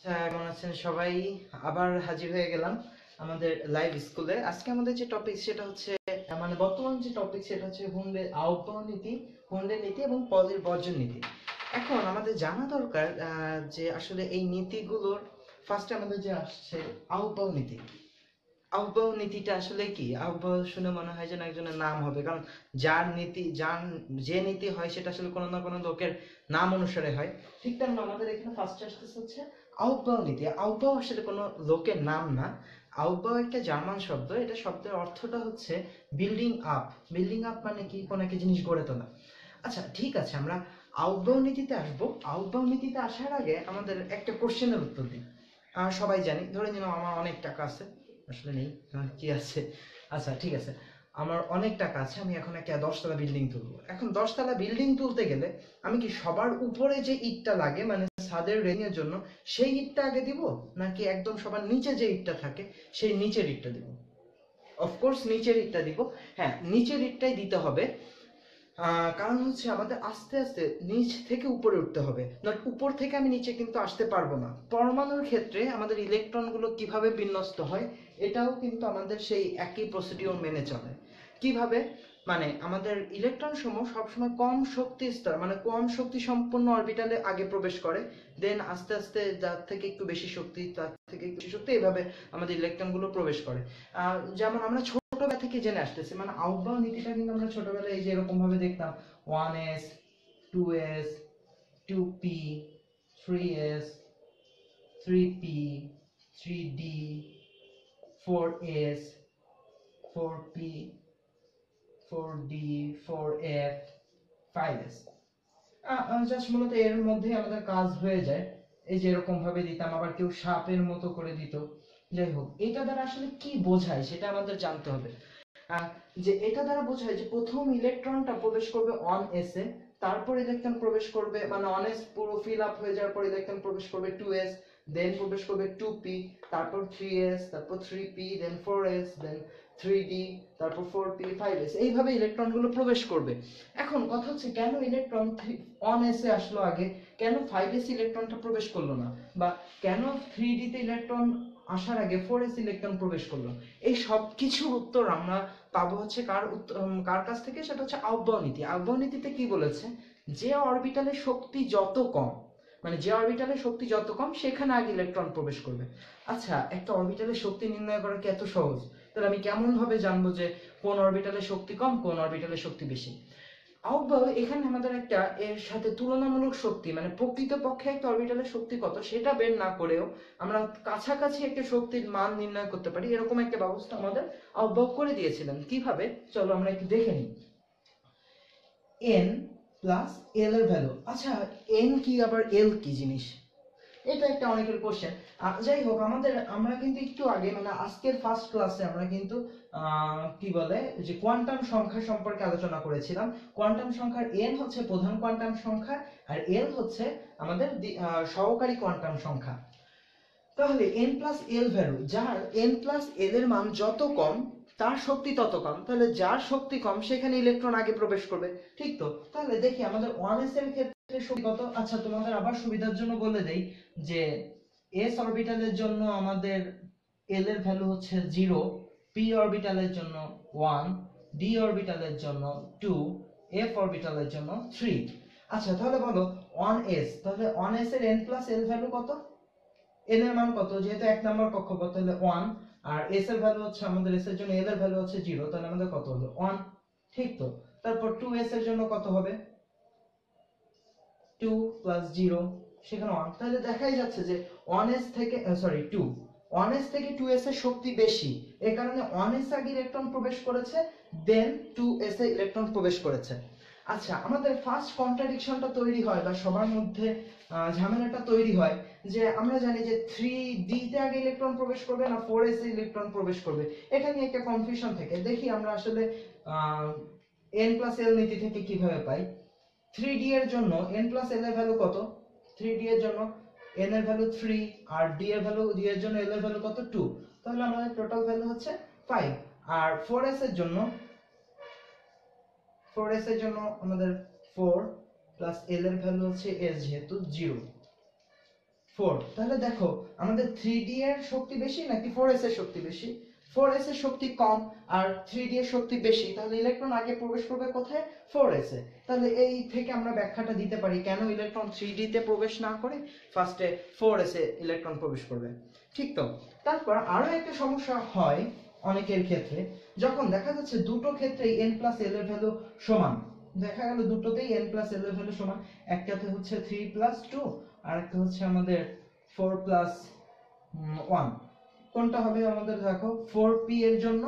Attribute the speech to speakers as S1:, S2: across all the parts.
S1: আচ্ছা, কেমন আছেন সবাই? আবার হাজির হয়ে গেলাম আমাদের লাইভ স্কুলে। আজকে আমাদের যে টপিক সেটা হচ্ছে মানে বর্তমান যে টপিক সেটা হচ্ছে হুন্ডের আহ্বান নীতি, হুন্ডের নীতি এবং পলির বর্জন নীতি। এখন আমাদের জানা দরকার যে আসলে এই নীতিগুলোর ফার্স্টে আমাদের যে আসছে আহ্বান নীতি। আহ্বায়ক নীতিটা আসলে কি? আহ্বায়ক শুনে মনে হয় যেন একজনের নাম হবে, কারণ যার নীতি, যে নীতি হয় সেটা আসলে কোনো না কোনো লোকের নাম অনুসারে হয়। ঠিক তেমন আমাদের এখানে ফার্স্ট আসতেছে হচ্ছে আহ্বায়ক নীতি। আহ্বায়ক আসলে কোনো লোকের নাম না। আহ্বায়ক একটা জার্মান শব্দ। এটা শব্দের অর্থটা হচ্ছে বিল্ডিং আপ। বিল্ডিং আপ মানে কি? কোনো একটা জিনিস গড়ে তোলা। আচ্ছা, ঠিক আছে, আমরা আহ্বায়ক নীতিতে আসবো। আহ্বায়ক নীতিতে আসার আগে আমাদের একটা কোশ্চেনের উত্তর দিই। সবাই জানি, ধরে নিলাম আমার অনেক টাকা আছে, আসলে নেই, কি আছে? আচ্ছা, ঠিক আছে, আমার অনেক টাকা আছে, আমি এখন একটা 10 তলা বিল্ডিং তুলবো। এখন 10 তলা বিল্ডিং তুলতে গেলে আমি কি সবার উপরে যে ইটটা লাগে, মানে ছাদের রেলিং এর জন্য, সেই ইটটা আগে দিব, নাকি একদম সবার নিচে যে ইটটা থাকে সেই নিচের ইটটা দিব? অফকোর্স নিচের ইটটা দিব। হ্যাঁ, নিচের ইটটাই দিতে হবে। কারণ হচ্ছে আমাদের আস্তে আস্তে নিচ থেকে উপরে উঠতে হবে, নট উপর থেকে আমি নিচে কিন্তু আসতে পারবো না। পরমাণুর ক্ষেত্রে আমাদের ইলেকট্রনগুলো কিভাবে বিন্যস্ত হয় এটাও কিন্তু আমাদের সেই একই প্রসিডিওর মেনে চলে। কিভাবে? মানে আমাদের ইলেকট্রন সমূহ সবসময় কম শক্তি স্তর, মানে কম শক্তি সম্পন্ন অরবিটালে আগে প্রবেশ করে, দেন আস্তে আস্তে যার থেকে একটু বেশি শক্তি, তার থেকে একটু বেশি শক্তি, এইভাবে আমাদের ইলেকট্রনগুলো প্রবেশ করে। যেমন আমরা ছোটবেলা থেকে জেনে আসতেছি, মানে আহ্বায়ক নীতিটা কিন্তু আমরা ছোটবেলায় এই যে এরকম ভাবে দেখতাম: 1s, 2s, 2p, 3s, 3p, 3d, 4s, 4p, 4d, 4f, 5s। Just মূলত এর মধ্যে আমাদের কাজ হয়ে যায়। এই যে এরকম ভাবে দিতাম, আবার কেউ সাপের মতো করে দিত। যাই হোক, এটা দ্বারা আসলে কি বোঝায় সেটা আমাদের জানতে হবে। আহ, যে এটা দ্বারা বোঝায় যে প্রথম ইলেকট্রনটা প্রবেশ করবে অন এস এ, তারপর ইলেকট্রন প্রবেশ করবে, মানে অন এস পুরো ফিল আপ হয়ে যাওয়ার পর ইলেকট্রন প্রবেশ করবে 2s, দেন প্রবেশ করবে 2p, তারপর 3s, তারপর 3p, দেন 4s, দেন 3d, তারপর 4p, 5s, এইভাবে ইলেকট্রনগুলো প্রবেশ করবে। এখন কথা হচ্ছে, কেন ইলেকট্রন অন এস এ আসলো আগে, কেন 5s ইলেকট্রনটা প্রবেশ করলো না, বা কেন 3d তে ইলেকট্রন আসার আগে 4s ইলেকট্রন প্রবেশ করলো? এই সব কিছুর উত্তর আমরা পাবো হচ্ছে কার কাছ থেকে? সেটা হচ্ছে আহ্বায়ক নীতি। আহ্বায়ক নীতিতে কি বলেছে? যে অরবিটালে শক্তি যত কম, মানে যে অরবিটালে শক্তি যত কম সেখানে আগে ইলেকট্রন প্রবেশ করবে। আচ্ছা, একটা অরবিটালে শক্তি নির্ণয় করা কি এত সহজ? তাহলে আমি কেমন ভাবে জানবো যে কোন অরবিটালে শক্তি কম, কোন অরবিটালে শক্তি বেশি? আহ্বায়ক এখানে আমাদের একটা এর সাথে তুলনামূলক শক্তি, মানে প্রকৃতপক্ষে একটা অরবিটালের শক্তি কত সেটা বের না করেও আমরা কাছাকাছি একটা শক্তির মান নির্ণয় করতে পারি, এরকম একটা ব্যবস্থা আমাদের আহ্বায়ক করে দিয়েছিলেন। কিভাবে? চলো আমরা একটু দেখে নিই। এন প্লাস এল এর ভ্যালু। আচ্ছা, এন কি আবার এল কি জিনিস? এটা একটা অনেকের কোশ্চেন। যাই হোক, আমরা কিন্তু একটু আগে, মানে আজকের ফার্স্ট ক্লাসে আমরা কিন্তু কি বলে যে কোয়ান্টাম সংখ্যা সম্পর্কে আলোচনা করেছিলাম। কোয়ান্টাম সংখ্যার এন হচ্ছে প্রধান কোয়ান্টাম সংখ্যা, আর এল হচ্ছে আমাদের সহকারী কোয়ান্টাম সংখ্যা। তাহলে এন প্লাস এল ভ্যালু, যার এন প্লাস এল এর মান যত কম তার শক্তি তত কম, তাহলে যার শক্তি কম সেখানে ইলেকট্রন আগে প্রবেশ করবে। ঠিক তো? তাহলে দেখি আমাদের 1s এর ক্ষেত্রে শক্তি কত। আচ্ছা, তোমাদের আবার সুবিধার জন্য বলে দেই যে s অরবিটালের জন্য আমাদের l এর ভ্যালু হচ্ছে 0, p অরবিটালের জন্য 1, d অরবিটালের জন্য 2, f অরবিটালের জন্য 3। আচ্ছা, তাহলে বলো 1s, তাহলে 1s এর n প্লাস l ভ্যালু কত? n এর মান কত? যেহেতু এক নম্বর কক্ষপথ, তাহলে 1, আর s এর ভ্যালু হচ্ছে, আমাদের s এর জন্য l এর ভ্যালু হচ্ছে 0, তাহলে আমাদের কত হলো? 1। ঠিক তো? তারপর 2s এর জন্য কত হবে? 2 প্লাস 0, সেখানে 1। তাহলে দেখাই যাচ্ছে যে 1s থেকে 2, 1s থেকে 2s এর শক্তি বেশি, এই কারণে 1s আগে ইলেকট্রন প্রবেশ করেছে, দেন 2s এ ইলেকট্রন প্রবেশ করেছে। আচ্ছা, আমাদের ফার্স্ট কন্ট্রাডিকশনটা তৈরি হয়, বা সবার মধ্যে ঝামেলাটা তৈরি হয়, যে আমরা জানি যে 3d তে আগে ইলেকট্রন প্রবেশ করবে না 4s এ ইলেকট্রন প্রবেশ করবে। এখানে একটা কনফিউশন থাকে। দেখি আমরা আসলে n প্লাস l নীতি থেকে কিভাবে পাই। 3d এর জন্য n প্লাস l এর ভ্যালু কত? 3d এর জন্য n এর ভ্যালু 3, আর d এর ভ্যালু, d এর জন্য l এর ভ্যালু কত? 2। তাহলে আমাদের টোটাল ভ্যালু হচ্ছে 5। আর 4s এর জন্য, 4s এর জন্য আমাদের 4 প্লাস l এর ভ্যালু হচ্ছে s, যেহেতু 0, 4। তাহলে দেখো আমাদের 3d এর শক্তি বেশি নাকি 4s এর শক্তি বেশি? 4s এর শক্তি কম আর 3d এর শক্তি বেশি, তাহলে ইলেকট্রন আগে প্রবেশ করবে কোথায়? 4s এ। তাহলে এই থেকে আমরা ব্যাখ্যাটা দিতে পারি কেন ইলেকট্রন 3d তে প্রবেশ না করে ফার্স্টে 4s এ ইলেকট্রন প্রবেশ করবে। ঠিক তো? তারপর আরো একটা সমস্যা হয় অনেকের ক্ষেত্রে, যখন দেখা যাচ্ছে দুটো ক্ষেত্রেই n প্লাস l এর ভ্যালু সমান। দেখা গেল দুটোতেই n প্লাস l এর ভ্যালু সমান, একটাতে হচ্ছে 3 প্লাস 2 আর একটা হচ্ছে আমাদের 4 প্লাস 1। কোনটা হবে আমাদের? দেখো 4p এর জন্য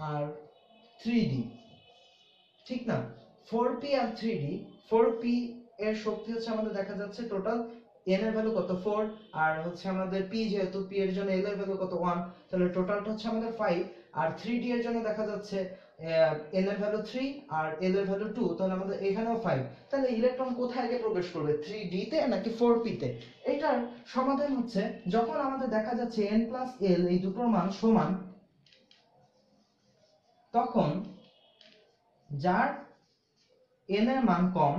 S1: আর 3d, ঠিক না? 4p আর 3d, 4p এর শক্তি হচ্ছে আমাদের দেখা যাচ্ছে টোটাল n এর ভ্যালু কত 4 আর হচ্ছে আমাদের p যেহেতু p এর জন্য l এর ভ্যালু কত 1, তাহলে টোটালটা হচ্ছে আমাদের 5। আর 3d এর জন্য দেখা যাচ্ছে n এর ভ্যালু 3 আর l এর ভ্যালু 2, তাহলে আমাদের এখানেও 5। তাহলে ইলেকট্রন কোথায় আগে প্রবেশ করবে, 3d তে নাকি 4p তে? এটার সমাধান হচ্ছে যখন আমাদের দেখা যাচ্ছে n প্লাস l এই দুটোর মান সমান, তখন যার n এর মান কম,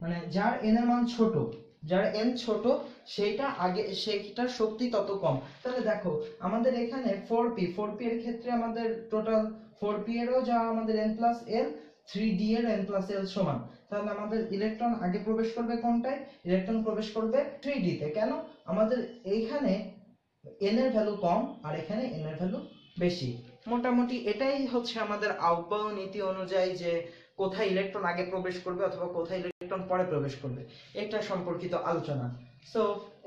S1: মানে যার n এর মান ছোট, যার n ছোট সেইটা আগে, সেইটার শক্তি তত কম। তাহলে দেখো আমাদের এখানে 4p এর ক্ষেত্রে আমাদের টোটাল 4p এরও যা আমাদের n প্লাস l, 3d এর n প্লাস l সমান। তাহলে আমাদের ইলেকট্রন আগে প্রবেশ করবে কোনটায়? ইলেকট্রন প্রবেশ করবে 3d তে। কেন? আমাদের এইখানে n এর ভ্যালু কম আর এখানে n এর ভ্যালু বেশি। মোটামুটি এটাই হচ্ছে আমাদের আউটবাউ নীতি অনুযায়ী যে কোথায় ইলেকট্রন আগে প্রবেশ করবে অথবা কোথায় ইলেকট্রন পরে প্রবেশ করবে এটা সম্পর্কিত আলোচনা। সো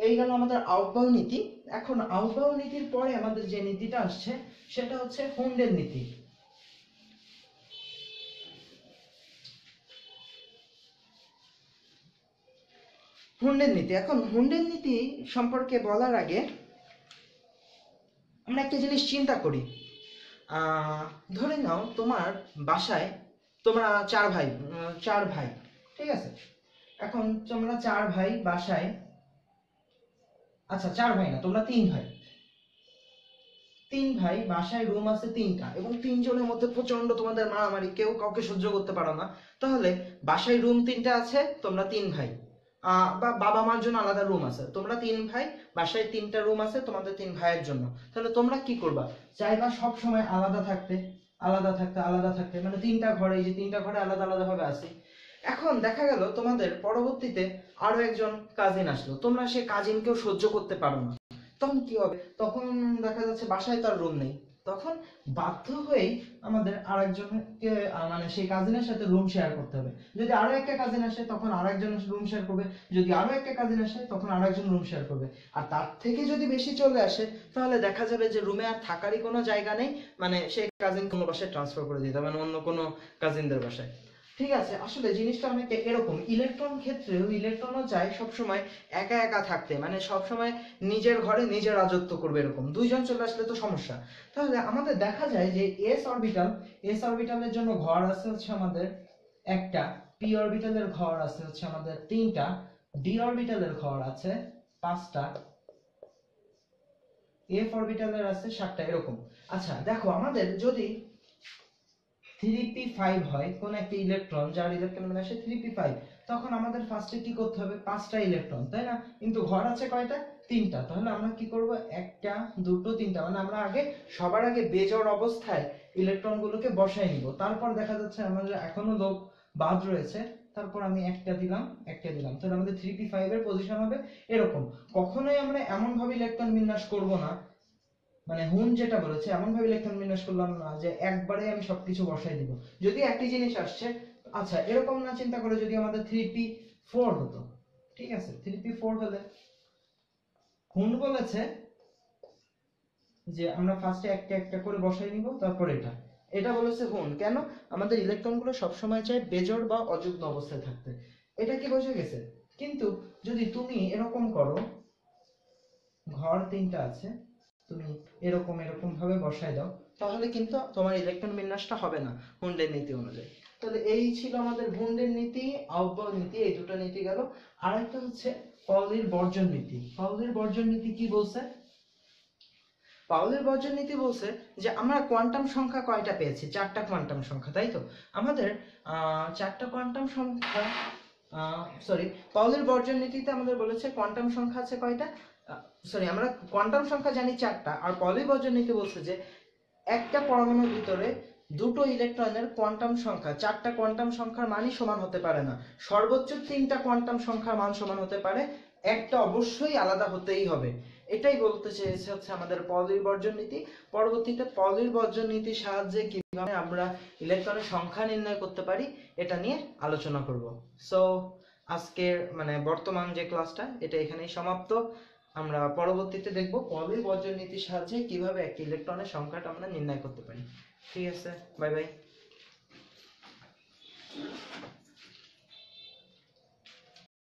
S1: এই গেল আমাদের আউটবাউ নীতি। এখন আউটবাউ নীতির পরে আমাদের যে নীতিটা আসছে সেটা হচ্ছে হুন্ডের নীতি। হুন্ডের নীতি, এখন হুন্ডের নীতি সম্পর্কে বলার আগে আমরা একটা জিনিস চিন্তা করি। ধরে নাও তোমার বাসায় তোমরা চার ভাই, ঠিক আছে? এখন তোমরা 4 ভাই বাসায়, আচ্ছা 4 ভাই না, তোমরা 3 ভাই। 3 ভাই বাসায়, রুম আছে 3টা এবং 3 জনের মধ্যে প্রচন্ড তোমাদের মারামারি, কেউ কাউকে সহ্য করতে পারো না। তাহলে বাসায় রুম 3টা আছে, তোমরা 3 ভাই, বা বাবা মার জন্য আলাদা রুম আছে, তোমরা 3 ভাই, বাসায় 3টা রুম আছে তোমাদের 3 ভাইয়ের জন্য। তাহলে তোমরা কি করবা? চাইবা সব সময় আলাদা থাকতে, আলাদা থাকতে, মানে 3টা ঘরে, এই যে 3টা ঘরে আলাদা আলাদা ভাবে আছি। এখন দেখা গেল তোমাদের পরবর্তীতে আরো একজন কাজিন আসলো, তোমরা সেই কাজিনকেও সহ্য করতে পারো না। তখন কি হবে? তখন দেখা যাচ্ছে বাসায় তার রুম নেই, তখন বাধ্য হয়েই আমাদের আরেকজনকে মানে সেই কাজিনের সাথে রুম শেয়ার করতে হবে। যদি আরো একটা কাজিন আসে তখন আরেকজন রুম শেয়ার করবে, যদি আরো একটা কাজিন আসে তখন আরেকজন রুম শেয়ার করবে। আর তার থেকে যদি বেশি চলে আসে তাহলে দেখা যাবে যে রুমে আর থাকারই কোনো জায়গা নেই, মানে সেই কাজিন কোনো বাসায় ট্রান্সফার করে দিতে হবে, মানে অন্য কোনো কাজিনদের বাসায়। ঠিক আছে, আসলে জিনিসটা অনেকটা এরকম। ইলেকট্রন ক্ষেত্রেও ইলেকট্রনও চায় সবসময় একা একা থাকতে, মানে সবসময় নিজের ঘরে নিজে রাজত্ব করবে, এরকম। দুইজন চলে আসলে তো সমস্যা। তাহলে আমাদের দেখা যায় যে এস অরবিটালের জন্য ঘর আছে হচ্ছে আমাদের একটা, পি অরবিটালের ঘর আছে হচ্ছে আমাদের 3টা, ডি অরবিটালের ঘর আছে 5টা, এফ অরবিটালের আছে 7টা, এরকম। আচ্ছা দেখো, আমাদের যদি 3p5 হয় কোন একটা ইলেকট্রন, যার ইলেকট্রন মানে আসে 3p5, তখন আমাদের ফার্স্টে কি করতে হবে? 5টা ইলেকট্রন, তাই না? কিন্তু ঘর আছে কয়টা? 3টা। তাহলে আমরা কি করব? একটা, দুটো, 3টা, মানে আমরা আগে সবার আগে বেজোড় অবস্থায় ইলেকট্রন গুলোকে বসাই নিব। তারপর দেখা যাচ্ছে আমাদের এখনো লোক বাদ রয়েছে, তারপর আমি একটা দিলাম, তাহলে আমাদের 3p5 এর পজিশন হবে এরকম। কখনোই আমরা এমন ভাবে ইলেকট্রন বিন্যাস করব না, মানে হুন যেটা বলেছে এমন ভাবে ইলেকট্রন বিন্যাস করলাম না যে একবারে আমি সবকিছু বসাই দিব। যদি একই জিনিস আসছে, আচ্ছা এরকম না চিন্তা করে যদি আমাদের 3p4 হতো, ঠিক আছে? 3p4 হলে হুন বলেছে যে আমরা ফার্স্টে একটা একটা করে বসাই নিব, তারপর এটা এটা বলেছে হুন। কেন? আমাদের ইলেকট্রনগুলো সবসময় চায় বেজোড় বা অযুগ্ম অবস্থায় থাকতে। এটা কি বোঝা গেছে? কিন্তু যদি তুমি এরকম করো, ঘর 3টা আছে, তুমি এরকম এরকম ভাবে বসায় দাও, তাহলে কিন্তু তোমার ইলেকট্রন বিন্যাসটা হবে না হুন্ডের নীতি অনুযায়ী। তাহলে এই ছিল আমাদের হুন্ডের নীতি, আউটবাউ নীতি, এই দুটো নীতি গেল। আর একটা হচ্ছে পাউলির বর্জন নীতি। পাউলির বর্জন নীতি কি বলছে? পাউলির বর্জন নীতি বলছে যে আমরা কোয়ান্টাম সংখ্যা কয়টা পেয়েছি? 4টা কোয়ান্টাম সংখ্যা, তাই তো? আমাদের 4টা কোয়ান্টাম সংখ্যা সরি, পাউলির বর্জন নীতিতে আমাদের বলেছে কোয়ান্টাম সংখ্যা আছে কয়টা, সরি আমরা কোয়ান্টাম সংখ্যা জানি 4টা, আর পাউলির বর্জন নীতি বলছে যে একটা পরমাণুর ভিতরে দুটো ইলেকট্রনের কোয়ান্টাম সংখ্যা 4টা কোয়ান্টাম সংখ্যার মানই সমান হতে পারে না, সর্বোচ্চ 3টা কোয়ান্টাম সংখ্যার মান সমান হতে পারে, একটা অবশ্যই আলাদা হতেই হবে। এটাই বলতে চেয়েছে হচ্ছে আমাদের পাউলির বর্জন নীতি। পরবর্তীতে পাউলির বর্জন নীতির সাহায্যে কিভাবে আমরা ইলেকট্রনের সংখ্যা নির্ণয় করতে পারি এটা নিয়ে আলোচনা করব। সো আজকের মানে বর্তমান যে ক্লাসটা এটা এখানেই সমাপ্ত। আমরা পরবর্তীতে দেখব পাউলির বর্জন নীতির সাহায্যে কিভাবে একটা ইলেকট্রনের সংখ্যাটা আমরা নির্ণয় করতে পারি। ঠিক আছে, বাই বাই।